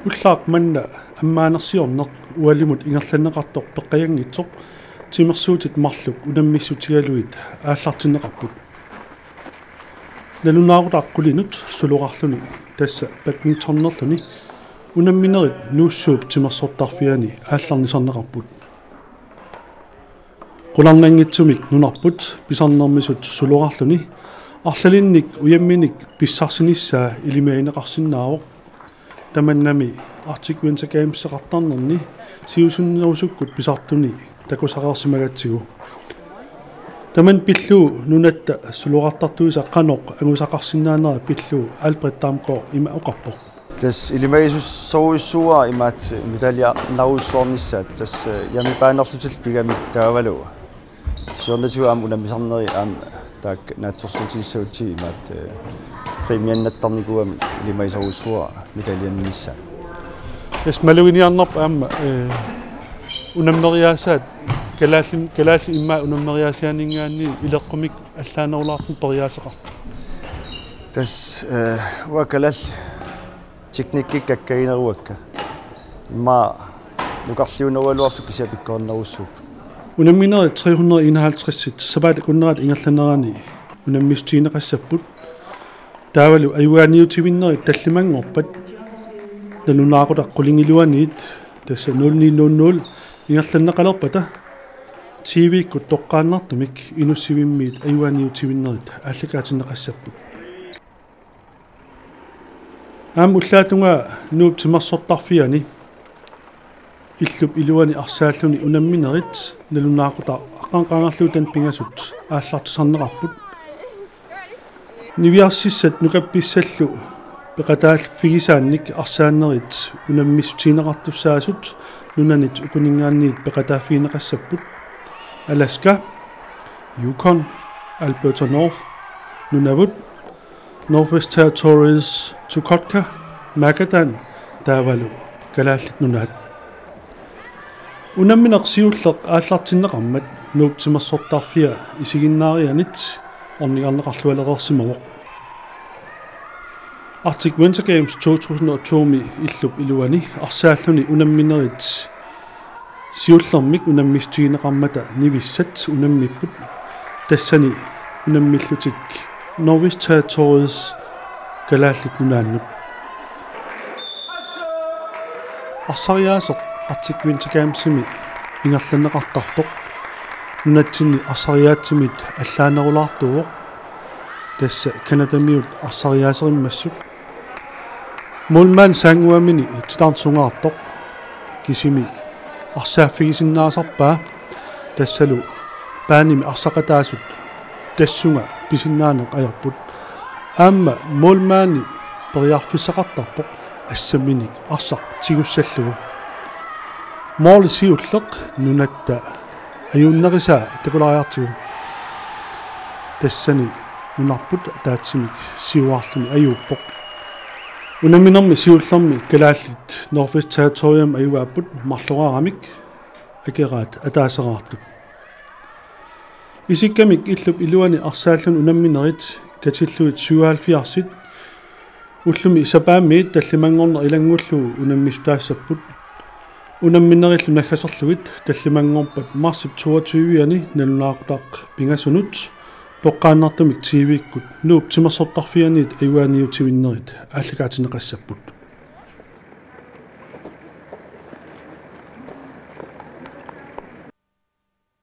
уллаақ манна аммаанерсиорнеқ уалимут ингерланнеқартоқ пеққаянгитсоқ тимерсуутит марлук унаммиссутигалуит ааллартиннеқарпут налунаарутааққулинут сулуқарлуни тасса бадминтоннерлуни унамминерит нууссууп тимерсортарфиани аалларнисарнеқарпут qulарнангитсумик нунарпут писарнэрмисут сулуқарлуни арлалинник уямминик писсарсиниссаа илимаинеқарсиннаавоқ таманнами Arctic Winter Games сеқартарнерни сиусуннерусуккут писартуни такусақарсимагатсигу таман пиллуу нунатта сулуқартартуиса қаноқ агусақарсинаанера пиллуу Albert Damgaard има оқарпоқ тас илимаисус соуиссуа имаат медалия наусуорниссаат тас ямипаанерлутил пигами таавалуа сиорнатуаам унамисарнери аам таак наатсорсутиссаутси имаат премианнаттарникуами илимаисоруссуа медалианниссаат тас малугиниарнерп аама унаммериаасаат калаалли имма унаммериаасианингаани илеққумик аллаанерулаартун периаасеқар тас уакалал teknikik kakkainaruakka imma nuqarliunerwaluarluk kisiapikkoornerussuu unammineri 351 sabaat kunnerat ingerlanerani unammistiineqassaput taavalu ayuaaniutivinneri tallimangorpat nalunaaqutaqqulingiliuaniit tassa 0900 ingerlanneqalerpata TV-kkut toqqaannartumik inussivimmiit ayuaaniutivinnerit ааллакаатиннеқассаппут уллаатунга нууп тимерсортарфиани иллуп илуани арсааллуни унамминерит налунаақута аққанқаангарлуутан пингасут ааллартисарнеқарпут нивиарсиссат нукапписсаллу пеқатаал фигисаанник арсааннерит унаммиссутиинеқартуссаасут нунанит укунингаанниит пеқатааффиинеқассаппут Alaska Yukon Alberta North нунавут Northwest Territories Chukotka Magadan Tavalu Kalaallit nunaat unammineqsiulleq ааллартиннеқармат нуутсимерсортарфиа исигиннаарианит орнигарнеқарлуалеқерсимавоқ Arctic Winter Games 2002 иллуп илуани арсааллуни унамминерит сиуллермик унаммистуинеқармата нивиссат унаммиппут тассани унаммиллутик Northwest Territories kalaallit nunaannut арсариаасеқ Arctic Winter Games-ими ингерланнеқартартоқ нунатсини арсариаатсимит аллаанерулаартуоқ тасса канадамиут арсариаасериммассут мулман сангуамини титаарсунгаартоқ кисими арсааффигисиннаасарпаа тассалу пааними арсақатаасут тассунга писиннаанеқ аярпут аама мулмаани периарфиссақартарпоқ ассаминик арсақ тигуссаллугу моолисиуллеқ нунатта аюннерисаа текулариартигу тассани нунарпут таатсимик сиуаарлуни аюуппоқ унаминерми сиуллерми калааллит Northwest Territorium аюааппут марлораарамик акераат атаасераартут исиккамик иллуп илуани арсааллун унамминерит катиллуит 77 уллуми исапаамиит таллимангорнер илангуллуу унаммистаассаппут унамминериллу наггасерлугит таллимангорпат марсип 22-ани налунаақутаақ пингасунут тоққааннартумик TV-ккут нууп тимерсортарфианиит аюааниутивиннерит ааллакаатинеқассаппут